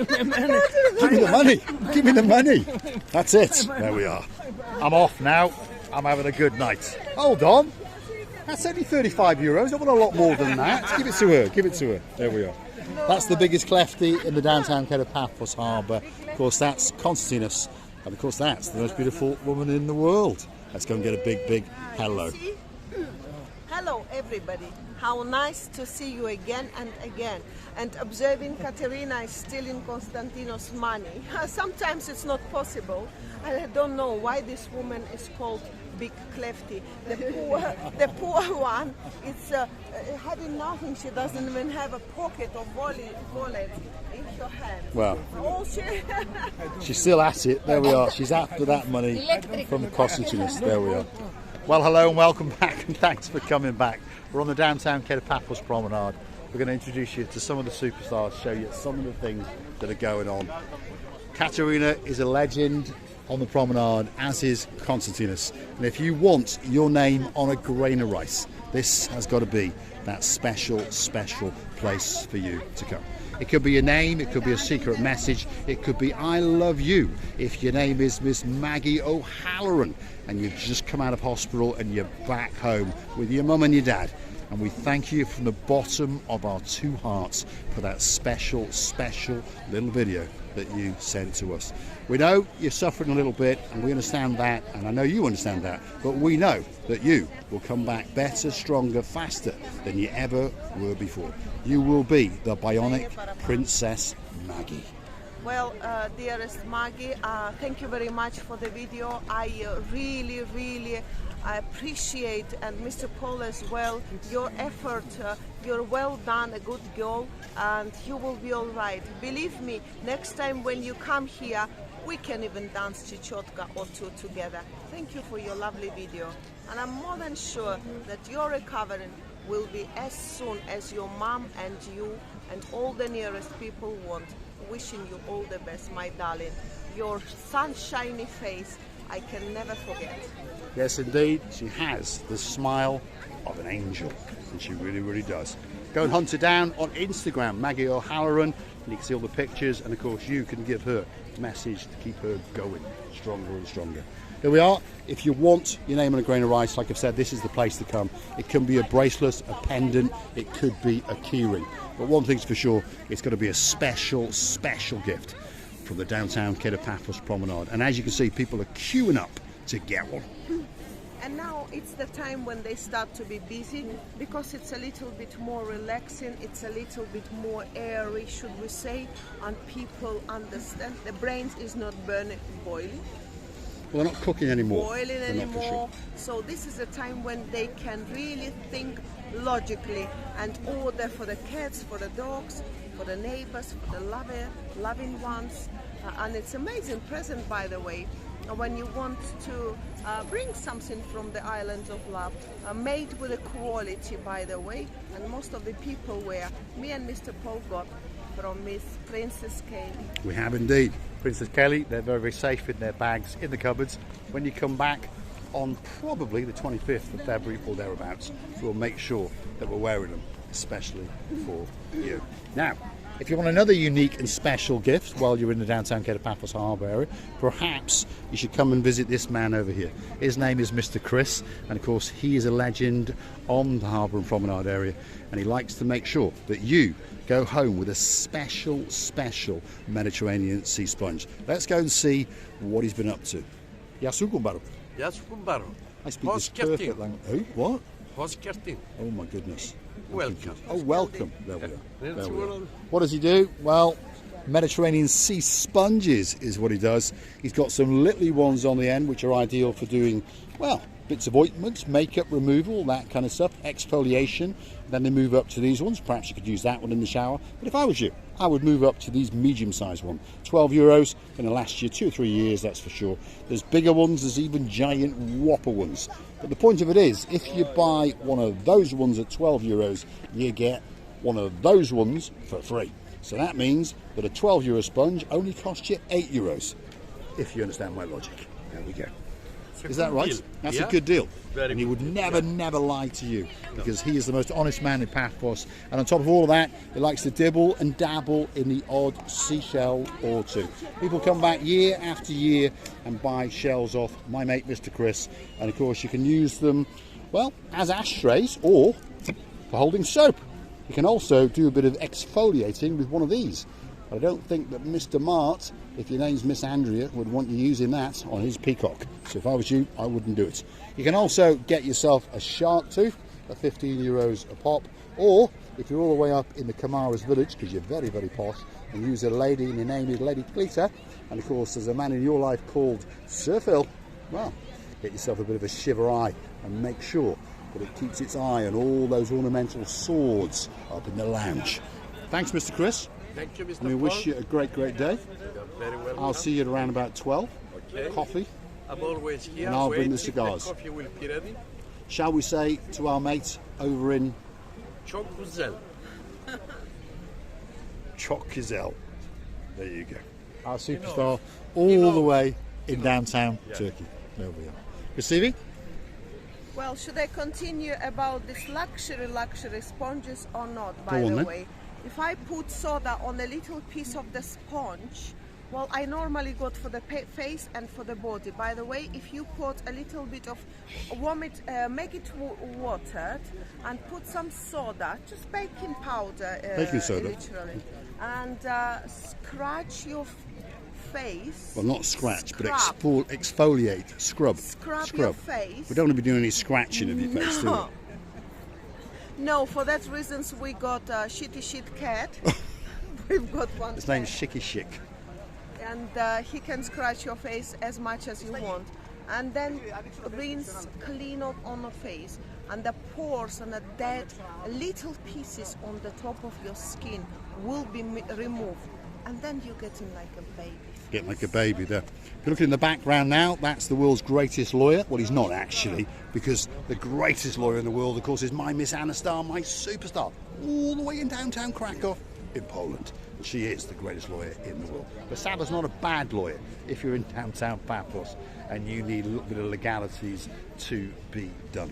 Give me the money. Give me the money. That's it. There we are. I'm off now. I'm having a good night. Hold on. That's only €35. I want a lot more than that. Give it to her. Give it to her. There we are. That's the biggest klefti in the downtown Kato Paphos harbour. Of course, that's Constantinos. And of course, that's the most beautiful woman in the world. Let's go and get a big, big hello. Hello, everybody. How nice to see you again and again. And observing Katerina is still in Konstantinos' money. Sometimes it's not possible. And I don't know why this woman is called Big Klefti. The poor one, it's having nothing. She doesn't even have a pocket or wallet in her hand. Well, she's still at it. There we are. She's after that money from Konstantinos. There we are. Well, hello and welcome back, and thanks for coming back. We're on the downtown Kato Paphos Promenade. We're going to introduce you to some of the superstars, show you some of the things that are going on. Katerina is a legend on the promenade, as is Konstantinos. And if you want your name on a grain of rice, this has got to be that special, special place for you to come. It could be your name, it could be a secret message, it could be I love you. If your name is Miss Maggie O'Halloran and you've just come out of hospital and you're back home with your mum and your dad. And we thank you from the bottom of our two hearts for that special, special little video that you sent to us. We know you're suffering a little bit, and we understand that, and I know you understand that, but we know that you will come back better, stronger, faster than you ever were before. You will be the bionic Princess Maggie. Well, dearest Maggie, thank you very much for the video. I really I appreciate, and Mr. Paul as well, your effort. You're well done, a good girl, and you will be all right. Believe me, next time when you come here, we can even dance chichotka or two together. Thank you for your lovely video. And I'm more than sure that your recovery will be as soon as your mom and you and all the nearest people want. Wishing you all the best, my darling. Your sunshiny face, I can never forget. Yes, indeed, she has the smile of an angel, and she really, really does. Go and hunt her down on Instagram, Maggie O'Halloran, and you can see all the pictures, and of course you can give her a message to keep her going stronger and stronger. Here we are. If you want your name on a grain of rice, like I've said, this is the place to come. It can be a bracelet, a pendant, it could be a keyring. But one thing's for sure, it's got to be a special, special gift from the downtown Kato Paphos Promenade. And as you can see, people are queuing up to get one. And now it's the time when they start to be busy, because it's a little bit more relaxing, it's a little bit more airy, should we say, and people understand. The brains is not boiling. Well, they're not cooking anymore. Boiling anymore. So this is a time when they can really think logically and order for the cats, for the dogs, for the neighbors, for the loving ones. And it's amazing present, by the way, when you want to bring something from the islands of love, made with a quality, by the way, and most of the people wear. Me and Mr. Paul got from Miss Princess Kelly. We have indeed. Princess Kelly, they're very, very safe in their bags, in the cupboards. When you come back on probably the 25th of February or thereabouts, we'll make sure that we're wearing them, especially for you. Now, if you want another unique and special gift while you're in the downtown Kato Paphos Harbour area, perhaps you should come and visit this man over here. His name is Mr. Chris, and of course he is a legend on the harbour and promenade area, and he likes to make sure that you go home with a special, special Mediterranean sea sponge. Let's go and see what he's been up to. Yasukumbaro. Yasukumbaro. I speak this perfect language. Oh, what? Hoskertin. Oh my goodness. Welcome. Oh, welcome. There we are. There we are. Well, What does he do? Well, Mediterranean sea sponges is what he does. He's got some little ones on the end, which are ideal for doing, well, bits of ointments, makeup removal, that kind of stuff, exfoliation. Then they move up to these ones. Perhaps you could use that one in the shower. But if I was you, I would move up to these medium-sized ones. €12, going to last you 2 or 3 years, that's for sure. There's bigger ones, there's even giant whopper ones. But the point of it is, if you buy one of those ones at €12, you get one of those ones for free. So that means that a €12 sponge only costs you €8, if you understand my logic. There we go. Is that good right? deal. That's Yeah. a good deal. Very And he good would deal, never, yeah. never lie to you because he is the most honest man in Paphos. And on top of all of that, he likes to dibble and dabble in the odd seashell or two. People come back year after year and buy shells off my mate Mr. Chris. And of course, you can use them, well, as ashtrays or for holding soap. You can also do a bit of exfoliating with one of these. I don't think that Mr. Mart, if your name's Miss Andrea, would want you using that on his peacock. So if I was you, I wouldn't do it. You can also get yourself a shark tooth at 15 euros a pop, or if you're all the way up in the Kamaras village, because you're very, very posh, and use a lady and your name is Lady Cleta, and of course there's a man in your life called Sir Phil, well, get yourself a bit of a shiver eye and make sure that it keeps its eye on all those ornamental swords up in the lounge. Thanks, Mr. Chris. Thank you, Mr. And we wish you a great, great day. You're very welcome. I'll see you at around about 12. Okay. Coffee. I'm always here. And I'll bring waiting. the cigars. The coffee will be ready. Shall we say to our mate over in Çok güzel. Çokgüzel. There you go. Our superstar all the way in downtown Turkey. There we are. Receiving? Well, should I continue about this luxury sponges or not, Go by on the then. way? If I put soda on a little piece of the sponge, well, I normally go for the face and for the body. By the way, if you put a little bit of warm it, make it watered and put some soda, just baking powder, Baking soda. literally, and scratch your face. Well, not scratch, but Scrub. exfoliate, scrub. Scrub your face. We don't want to be doing any scratching of your face, do we? No. No, for that reasons we got a shitty shit cat. We've got one His cat. name's Shicky Shick. And he can scratch your face as much as you want. And then rinse clean up on the face. And the pores and the dead little pieces on the top of your skin will be removed. And then you get in like a baby. Get like a baby there. If you look in the background now, that's the world's greatest lawyer. Well, he's not actually, because the greatest lawyer in the world, of course, is my Miss Anna Star, my superstar, all the way in downtown Krakow in Poland. And she is the greatest lawyer in the world. But Saba's not a bad lawyer if you're in downtown Paphos and you need a little bit of legalities to be done.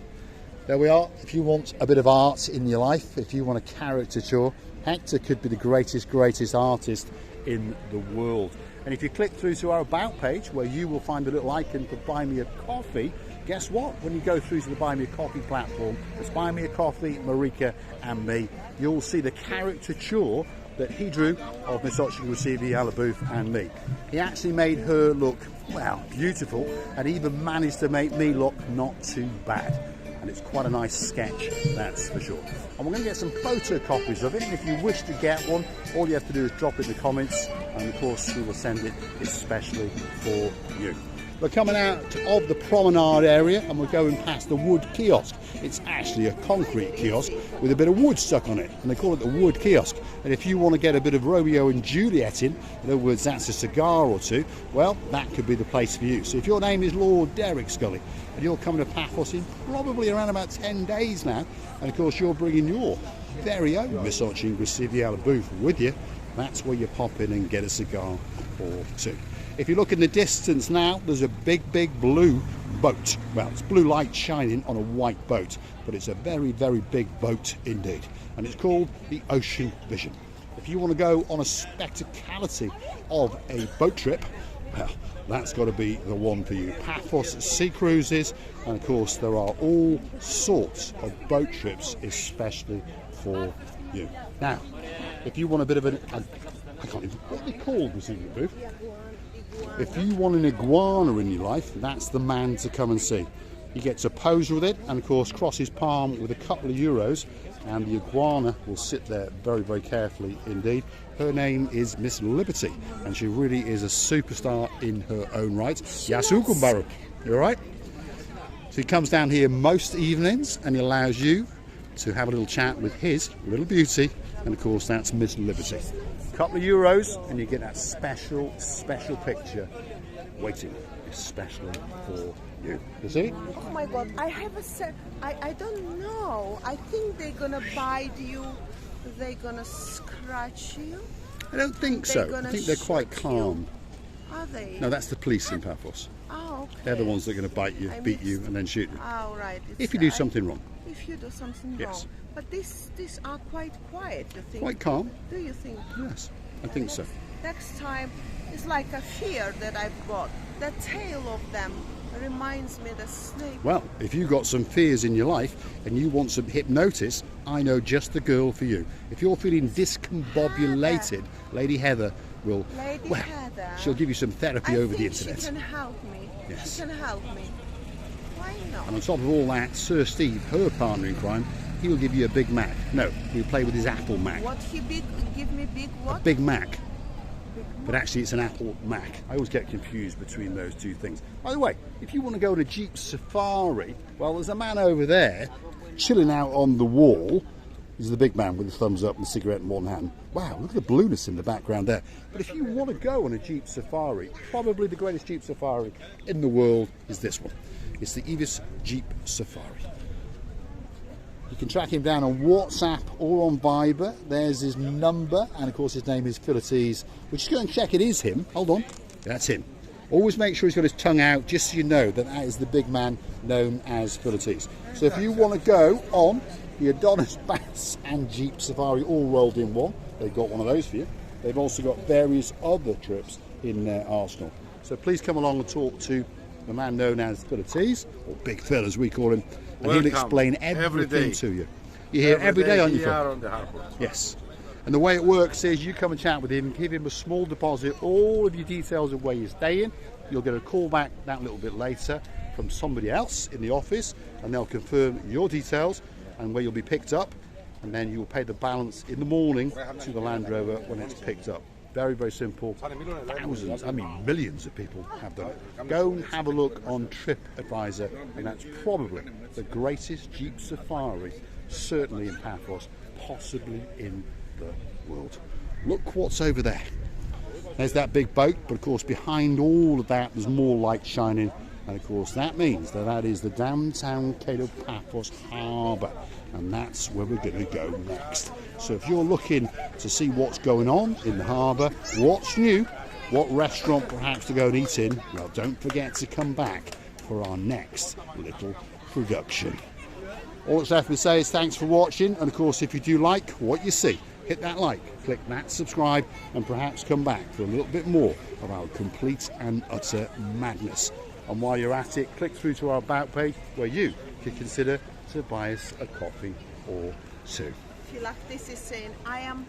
There we are. If you want a bit of art in your life, if you want a caricature, Hector could be the greatest artist in the world. And if you click through to our About page, where you will find a little icon for Buy Me a Coffee, guess what? When you go through to the Buy Me a Coffee platform, it's Buy Me a Coffee, Marika and me, you'll see the caricature that he drew of Miss Ochirusivi Alabooth and me. He actually made her look, well, beautiful, and even managed to make me look not too bad. And it's quite a nice sketch, that's for sure. And we're going to get some photocopies of it, and if you wish to get one, all you have to do is drop it in the comments, and of course we will send it especially for you. We're coming out of the promenade area and we're going past the wood kiosk. It's actually a concrete kiosk with a bit of wood stuck on it, and they call it the wood kiosk. And if you want to get a bit of Romeo and Juliet in other words, that's a cigar or two, well, that could be the place for you. So if your name is Lord Derek Scully and you're coming to Paphos in probably around about 10 days now, and of course you're bringing your very own Miss Ochirusivi booth with you, that's where you pop in and get a cigar or two. If you look in the distance now, there's a big blue boat. Well, it's blue light shining on a white boat, but it's a very big boat indeed. And it's called the Ocean Vision. If you want to go on a spectacality of a boat trip, well, that's got to be the one for you. Paphos Sea Cruises, and of course there are all sorts of boat trips especially for you. Now, if you want a bit of I can't even, what are they called, Miss Ingrid Booth? If you want an iguana in your life, that's the man to come and see. He gets a pose with it and of course cross his palm with a couple of euros, and the iguana will sit there very carefully indeed. Her name is Miss Liberty, and she really is a superstar in her own right. Yasukumbaru, you alright? So he comes down here most evenings and he allows you to have a little chat with his little beauty, and of course that's Miss Liberty. Couple of euros and you get that special picture waiting especially for you. You see? Oh my God, I have a set. I don't know. I think they're gonna bite you. They're gonna scratch you. I don't think so. I think they're quite calm. Are they? No, that's the police in Paphos. Oh, They're the ones that are going to bite you, beat you, and then shoot you. Oh, right. If you do something wrong. If you do something Yes. wrong. But these are quite quiet, you think? Quite calm. Do you think? Yes, I think so. Next time, it's like a fear that I've got. The tail of them reminds me of the snake. Well, if you've got some fears in your life and you want some hypnosis, I know just the girl for you. If you're feeling discombobulated, Lady Heather will, Heather, she'll give you some therapy over the internet. She can help me. Yes. She can help me. Why not? And on top of all that, Sir Steve, her partner in crime, he will give you a Big Mac. No, he'll play with his Apple Mac. What give me big what? Big Mac. But actually it's an Apple Mac. I always get confused between those two things. By the way, if you want to go on a Jeep safari, well, there's a man over there chilling out on the wall. He's the big man with his thumbs up and a cigarette in one hand. Wow, look at the blueness in the background there. But if you want to go on a Jeep safari, probably the greatest Jeep safari in the world is this one. It's the Evis Jeep Safari. You can track him down on WhatsApp or on Viber. There's his number, and of course his name is Philotes. We're just going to check it is him. Hold on, that's him. Always make sure he's got his tongue out, just so you know that that is the big man known as Philotes. So if you want to go on the Adonis Bass and Jeep Safari all rolled in one, they've got one of those for you. They've also got various other trips in their arsenal. So please come along and talk to the man known as Philotes, or Big Phil as we call him, and he'll explain everything to you. You're here every day, aren't you, Phil? On the harbour. Yes. And the way it works is you come and chat with him, give him a small deposit, all of your details of where you're staying. You'll get a call back that little bit later from somebody else in the office, and they'll confirm your details and where you'll be picked up, and then you'll pay the balance in the morning to the Land Rover when it's picked up. Very, very simple. Thousands, I mean millions of people have done it. Go and have a look on TripAdvisor, and that's probably the greatest Jeep safari, certainly in Paphos, possibly in the world. Look what's over there. There's that big boat, but of course behind all of that there's more light shining, and of course that means that that is the downtown Kato Paphos harbour, and that's where we're going to go next. So if you're looking to see what's going on in the harbour, what's new, what restaurant perhaps to go and eat in, well, don't forget to come back for our next little production. All that's left to say is thanks for watching, and of course if you do like what you see, hit that like, click that subscribe, and perhaps come back for a little bit more of our complete and utter madness. And while you're at it, click through to our About page where you can consider to buy us a coffee or two. Philactis is saying, I am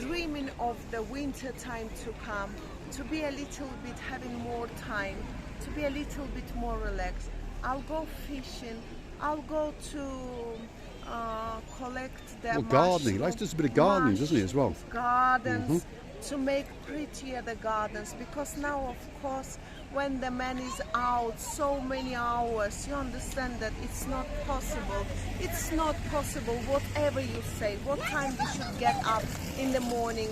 dreaming of the winter time to come, to be a little bit having more time, to be a little bit more relaxed. I'll go fishing, I'll go to collect the gardening. He likes to do a bit of gardening, doesn't he, as well? Gardens, to make prettier the gardens, because now, of course, when the man is out so many hours, you understand that it's not possible. It's not possible, whatever you say, what time you should get up in the morning,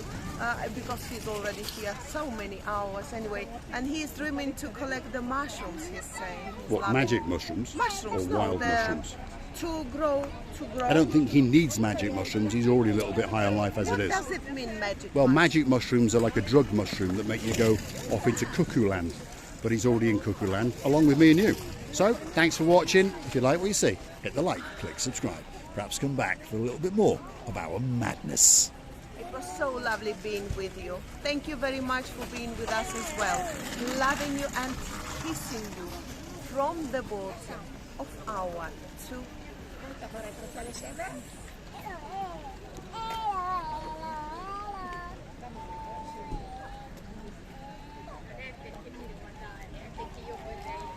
because he's already here so many hours anyway, and he's dreaming to collect the mushrooms, he's saying. What, magic mushrooms? Mushrooms, or wild mushrooms? To grow. I don't think he needs magic mushrooms. He's already a little bit high on life as it is. What does it mean, magic? Well, magic mushrooms are like a drug mushroom that make you go off into cuckoo land. But he's already in cuckoo land, along with me and you. So, thanks for watching. If you like what you see, hit the like, click subscribe. Perhaps come back for a little bit more of our madness. It was so lovely being with you. Thank you very much for being with us as well. Loving you and kissing you from the bottom of our two